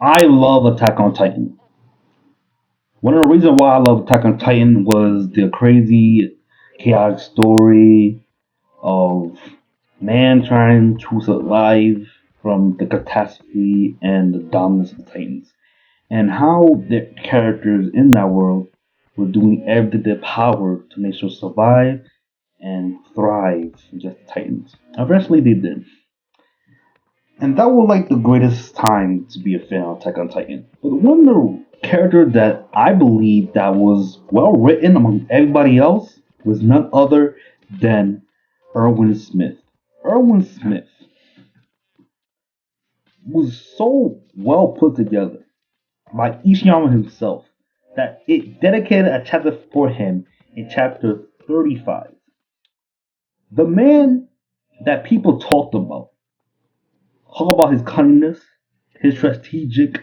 I love Attack on Titan. One of the reasons why I love Attack on Titan was the crazy, chaotic story of man trying to survive from the catastrophe and the dominance of the Titans, and how the characters in that world were doing everything in their power to make sure to survive and thrive just Titans. Eventually they did. And that was like the greatest time to be a fan of Attack on Titan. But one of the character that I believe that was well written among everybody else was none other than Erwin Smith. Erwin Smith was so well put together by Ishiyama himself that it dedicated a chapter for him in chapter 35. The man that people talk about his cunningness, his strategic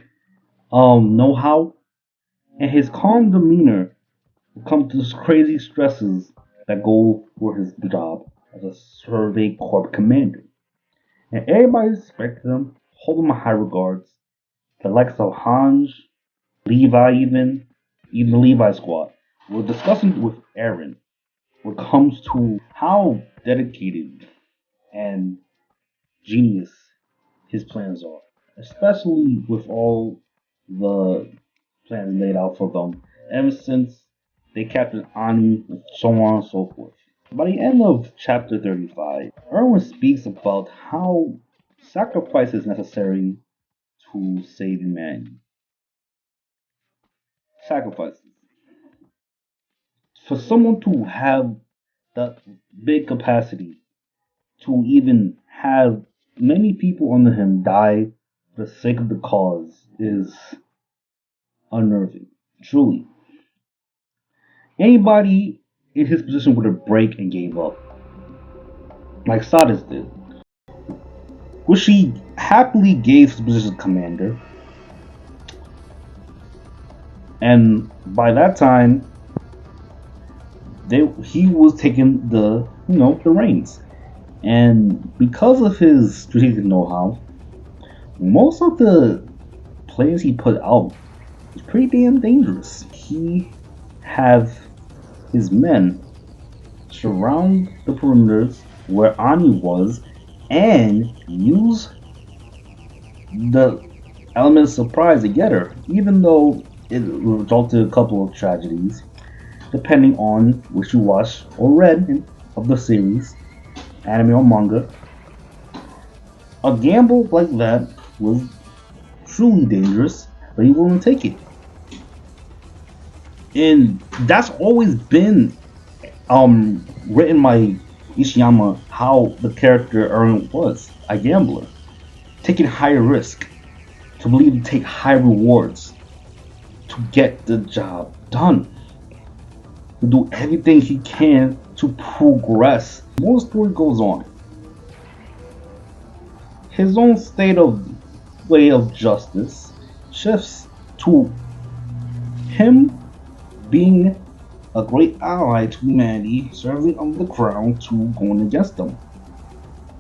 know-how, and his calm demeanor will come to those crazy stresses that go for his job as a survey corps commander. And everybody respected him, hold him in high regards. The likes of Hanj, Levi even the Levi squad. We're discussing with Aaron when it comes to how dedicated and genius his plans are, especially with all the plans laid out for them ever since they captured Ani, and so on and so forth. By the end of chapter 35, Erwin speaks about how sacrifice is necessary to save humanity. Sacrifices. For someone to have that big capacity to even have many people under him die for the sake of the cause is unnerving. Truly. Anybody in his position would have break and gave up. Like Sadis did. Which he happily gave his position as commander. And by that time he was taking the reins. And because of his strategic know-how, most of the plans he put out was pretty damn dangerous. He have his men surround the perimeters where Ani was and use the element of surprise to get her, even though it resulted in a couple of tragedies, depending on which you watched or read of the series, anime or manga. A gamble like that was truly dangerous, but he wouldn't take it. And that's always been written by Ishiyama how the character Erwin was a gambler, taking higher risk, to believe to take high rewards, to get the job done, to do everything he can to progress. The more the story goes on, his own state of way of justice shifts to him being a great ally to humanity, serving under the crown to going against them.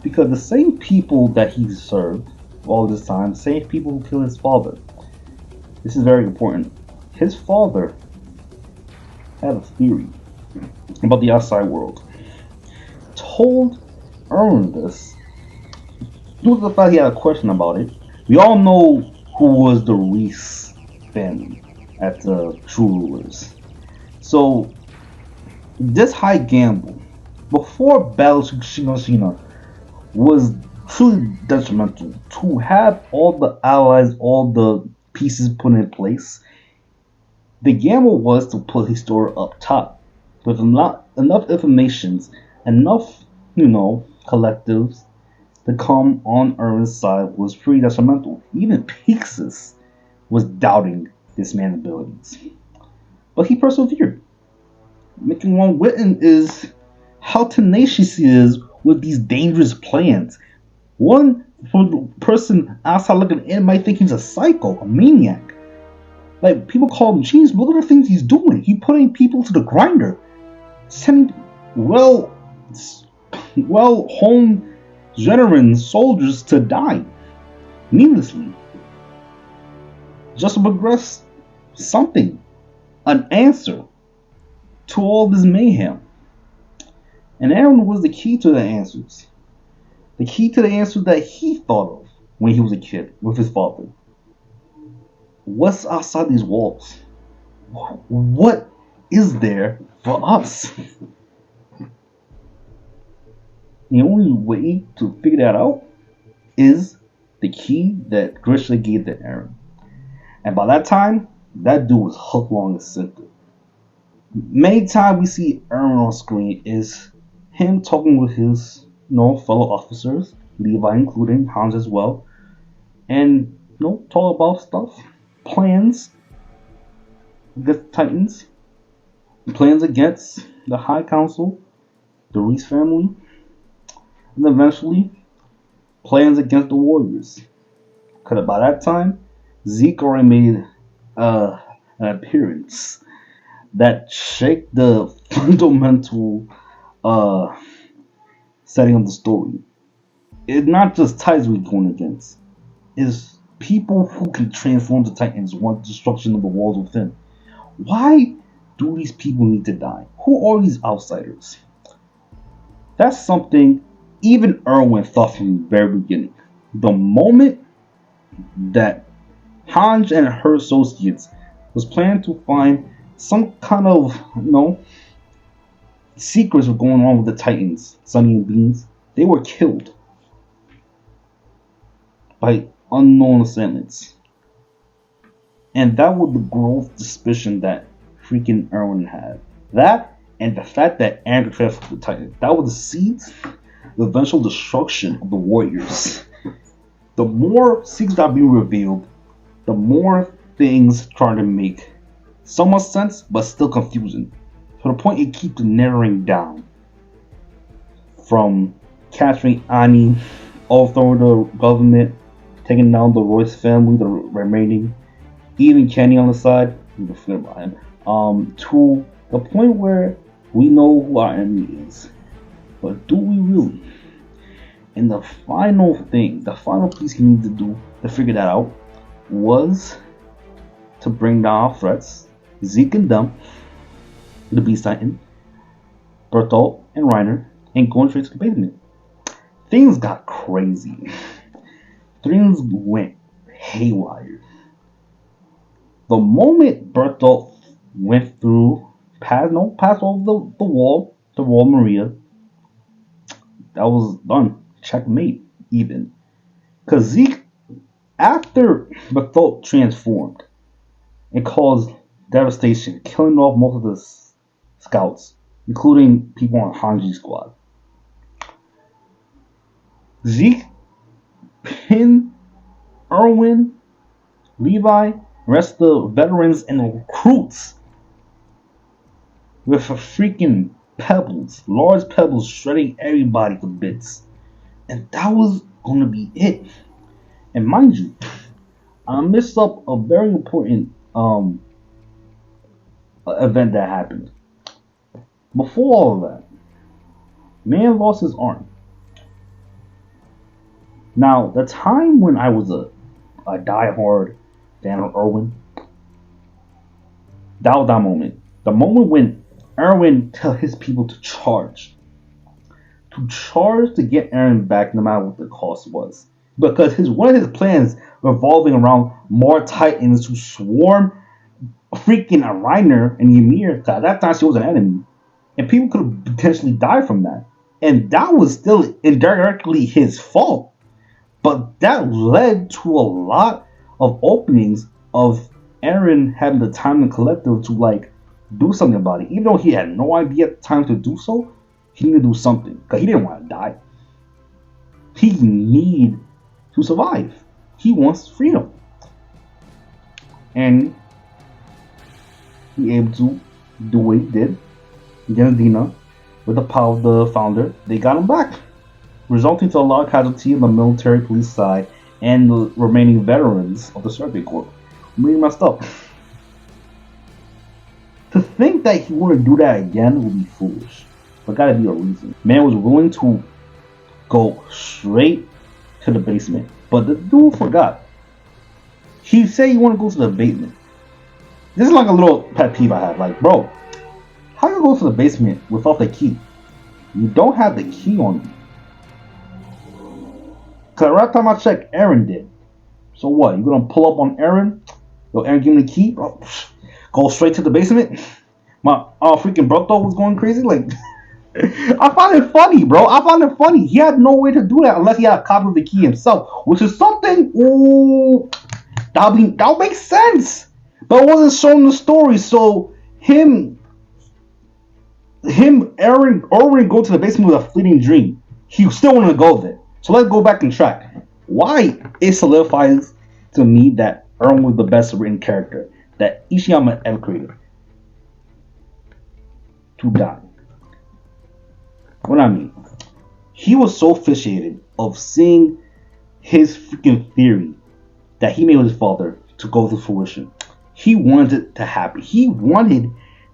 Because the same people that he served all this time, same people who killed his father. This is very important. His father had a theory about the outside world. Told Erwin this due to the fact he had a question about it. We all know who was the Reese family at the True Rulers. So this high gamble before Battle to Shigoshina was truly detrimental. To have all the allies, all the pieces put in place, the gamble was to put his story up top with enough information, enough collectives to come on Erwin's side was pretty detrimental. Even Pixis was doubting this man's abilities. But he persevered. Making one written is how tenacious he is with these dangerous plans. One person outside looking in might think he's a psycho, a maniac. Like, people call him genius, but look at the things he's doing. He's putting people to the grinder. Sending well-honed veteran soldiers to die needlessly. just to progress something, an answer to all this mayhem. And Aaron was the key to the answers. The key to the answers that he thought of when he was a kid with his father. What's outside these walls? What is there for us? The only way to figure that out is the key that Grisha gave to Aaron. And by that time, that dude was hooked, long and sinker. Many times we see Aaron on screen is him talking with his fellow officers, Levi including, Hans as well, and talk about stuff, plans against the Titans, plans against the High Council, the Reese family, and eventually plans against the Warriors. Because by that time, Zeke already made an appearance that shake the fundamental setting of the story. It's not just Titans we're going against. It's people who can transform the Titans want destruction of the walls within. Why do these people need to die? Who are these outsiders? That's something even Erwin thought from the very beginning. The moment that Hans and her associates was planning to find some kind of, secrets were going on with the Titans, Sunny and Beans, they were killed by unknown assailants. And that was the growth suspicion that freaking Erwin had. That and the fact that Andrew transferred to the Titans. That was the seeds, the eventual destruction of the Warriors. The more secrets that being revealed, the more things trying to make somewhat sense, but still confusing. To the point it keeps narrowing down. From capturing Annie, overthrowing the government, taking down the Royce family, the remaining, even Kenny on the side, we can forget about him, to the point where we know who our enemy is. But do we really? And the final thing, the final piece he needed to do to figure that out was to bring down our threats, Zeke and them, the Beast Titan, Bertolt and Reiner, and going straight to the basement. Things got crazy. Things went haywire. The moment Bertolt went through, passed over the wall, the wall Maria, that was done. Checkmate, even. Because Zeke, after Bertolt transformed and caused devastation, killing off most of the scouts, including people on Hanji's squad, Zeke pinned Erwin, Levi, rest of the veterans and recruits with a freaking pebbles, large pebbles, shredding everybody to bits. And that was gonna be it. And mind you, I missed up a very important event that happened. Before all of that, man lost his arm. Now, the time when I was a diehard fan of Erwin, that was that moment. The moment when Erwin tell his people to charge. To charge to get Aaron back no matter what the cost was. Because one of his plans revolving around more Titans to swarm freaking Reiner and Ymir, because at that time she was an enemy. And people could have potentially died from that. And that was still indirectly his fault. But that led to a lot of openings of Aaron having the time and collective to do something about it. Even though he had no idea at the time to do so, he needed to do something. Because he didn't want to die. He needed to survive. He wants freedom. And he able to do what he did against Dina with the power of the founder. They got him back, resulting to a lot of casualty on the military police side and the remaining veterans of the Survey Corps. Really messed up. To think that he wouldn't do that again would be foolish. But gotta be a reason. Man was willing to go straight to the basement. But the dude forgot. He said he want to go to the basement. This is like a little pet peeve I have. Like, bro, how you go to the basement without the key? You don't have the key on you. Cause last time I checked, Aaron did. So what? You gonna pull up on Aaron? Yo, Aaron, give me the key. Oh, go straight to the basement. My freaking brother was going crazy. Like, I find it funny, bro. I find it funny. He had no way to do that unless he had a copy of the key himself, which is something. Ooh, that makes sense. But it wasn't shown in the story, so Erwin go to the basement with a fleeting dream. He still wanted to go there. So let's go back and track. Why it solidifies to me that Erwin was the best written character that Ishiyama ever created. To die. What I mean, he was so fixated of seeing his freaking theory that he made with his father to go to fruition. He wanted it to happen. He wanted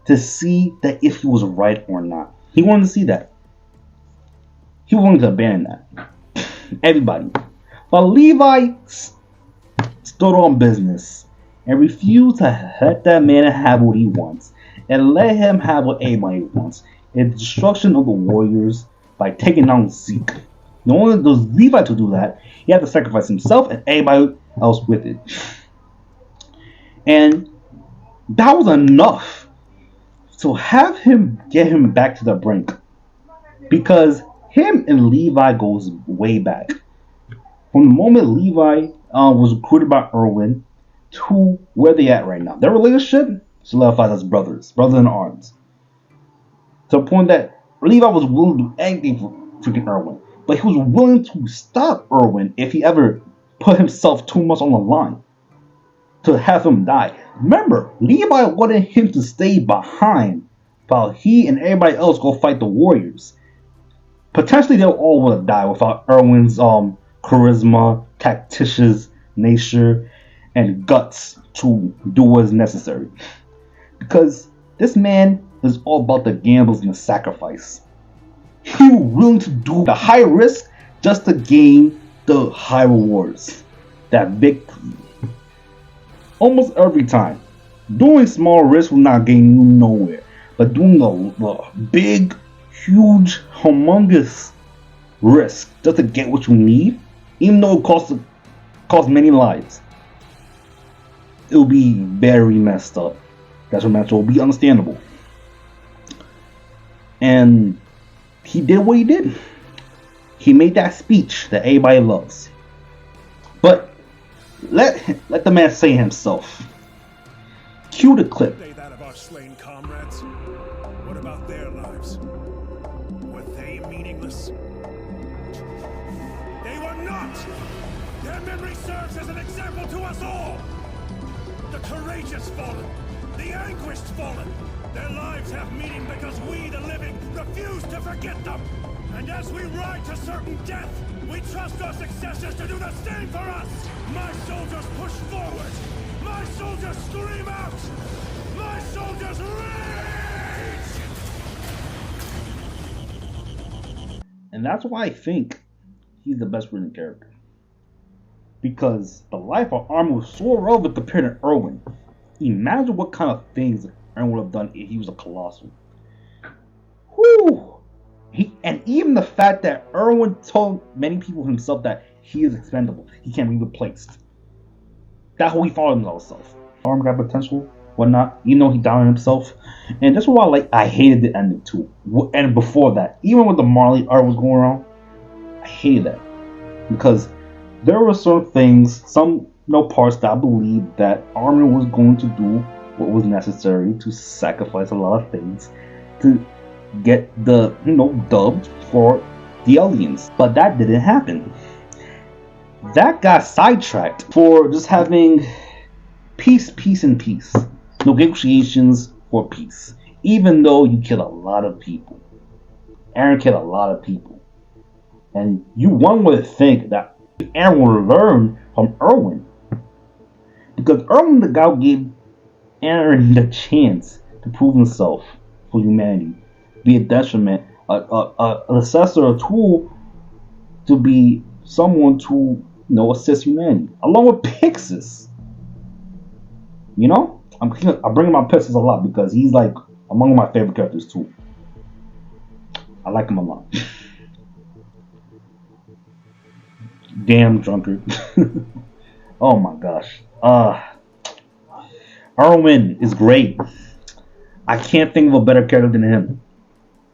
to see that if he was right or not. He wanted to see that. He wanted to abandon that. Everybody. But Levi stood on business and refused to let that man have what he wants and let him have what everybody wants. And the destruction of the warriors by taking down Zeke. In order for Levi to do that, he had to sacrifice himself and everybody else with it. And that was enough to have him get him back to the brink. Because him and Levi goes way back. From the moment Levi was recruited by Erwin to where they at right now. Their relationship solidifies as brothers in arms. To the point that Levi was willing to do anything for freaking Erwin. But he was willing to stop Erwin if he ever put himself too much on the line. To have him die. Remember, Levi wanted him to stay behind while he and everybody else go fight the warriors. Potentially they'll all would have died without Erwin's charisma, tactitious nature, and guts to do what is necessary. Because this man is all about the gambles and the sacrifice. He was willing to do the high risk just to gain the high rewards. That victory. Almost every time. Doing small risks will not gain you nowhere. But doing the big, huge, humongous risk just to get what you need, even though it costs many lives, it will be very messed up. That's what match will be understandable. And he did what he did. He made that speech that everybody loves. But let the man say himself. Cue the clip. They that of our slain comrades? What about their lives? Were they meaningless? They were not! Their memory serves as an example to us all! The courageous fallen, the anguished fallen. Their lives have meaning because we, the living, refuse to forget them. And as we ride to certain death, we trust our successors to do the same for us. My soldiers push forward. My soldiers scream out. My soldiers rage. And that's why I think he's the best written character. Because the life of Armin was so relevant compared to Erwin. Imagine what kind of things Erwin would have done if he was a colossal. Whew! And even the fact that Erwin told many people himself that he is expendable. He can't be replaced. That's what he thought of himself. Armin got potential, whatnot. You know he doubted himself. And that's why I hated the ending too. And before that, even with the Marley art was going around, I hated that. Because there were certain things, some parts that I believed that Armin was going to do what was necessary to sacrifice a lot of things to get the dubbed for the aliens. But that didn't happen. That got sidetracked for just having peace, and peace. Negotiations for peace. Even though you killed a lot of people. Aaron killed a lot of people. And one would think that Aaron would learn from Erwin. Because Erwin the guy gave Aaron the chance to prove himself for humanity. Be a detriment, an assessor, a tool to be someone to assist humanity. Along with Pixis. You know, I'm bringing my pistols a lot because he's like among my favorite characters too. I like him a lot. Damn drunkard. Oh my gosh. Erwin is great. I can't think of a better character than him.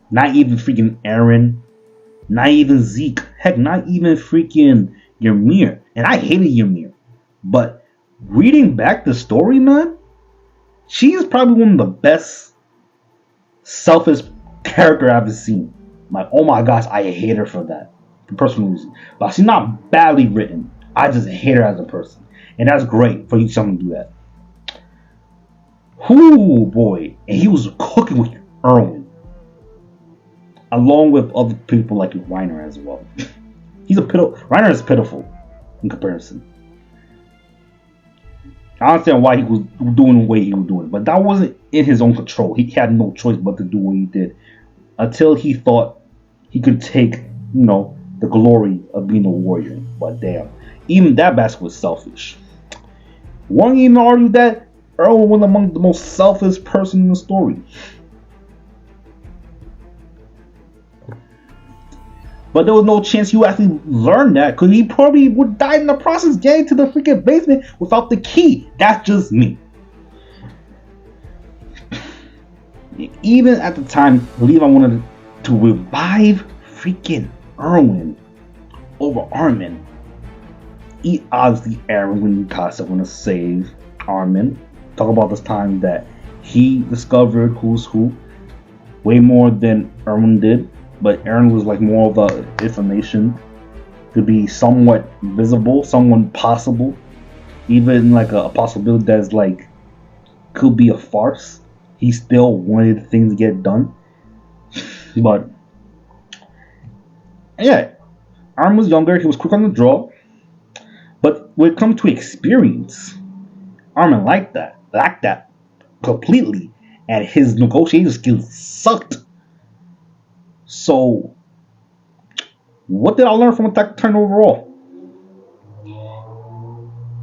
Not even freaking Aaron. Not even Zeke. Heck, not even freaking Ymir. And I hated Ymir. But reading back the story, man, she is probably one of the best selfish character I've ever seen. Like, oh my gosh, I hate her for that. For personal reasons. But she's not badly written. I just hate her as a person. And that's great for you someone to do that. Whoo boy. And he was cooking with Erwin. Along with other people like Reiner as well. Reiner is pitiful in comparison. I understand why he was doing the way he was doing, but that wasn't in his own control. He had no choice but to do what he did until he thought he could take, the glory of being a warrior. But damn, even that bastard was selfish. One even argued that Erwin was among the most selfish person in the story. But there was no chance you actually learned that because he probably would die in the process getting to the freaking basement without the key. That's just me. Even at the time, Levi wanted to revive freaking Erwin over Armin. Obviously, Erwin Casa want to save Armin. Talk about this time that he discovered who's who way more than Erwin did. But Aaron was like more of the information to be somewhat visible, somewhat possible, even like a possibility that's like could be a farce. He still wanted things to get done, but yeah, Aaron was younger. He was quick on the draw, but when it comes to experience, Armin lacked that completely, and his negotiation skills sucked. So, what did I learn from Attack Titan overall?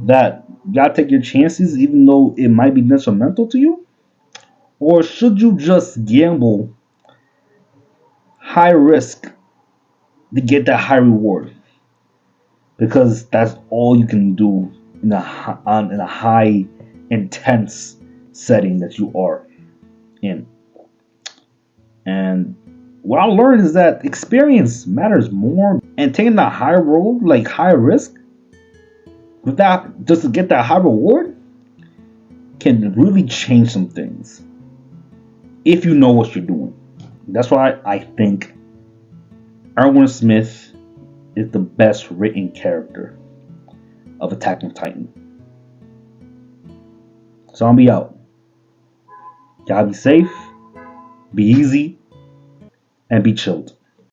That you gotta take your chances even though it might be detrimental to you? Or should you just gamble high risk to get that high reward? Because that's all you can do in a high intense setting that you are in. And what I learned is that experience matters more, and taking that high road, like high risk, with that just to get that high reward, can really change some things if you know what you're doing. That's why I think Erwin Smith is the best written character of Attack on Titan. So I'll be out. Y'all be safe, be easy, and be chilled.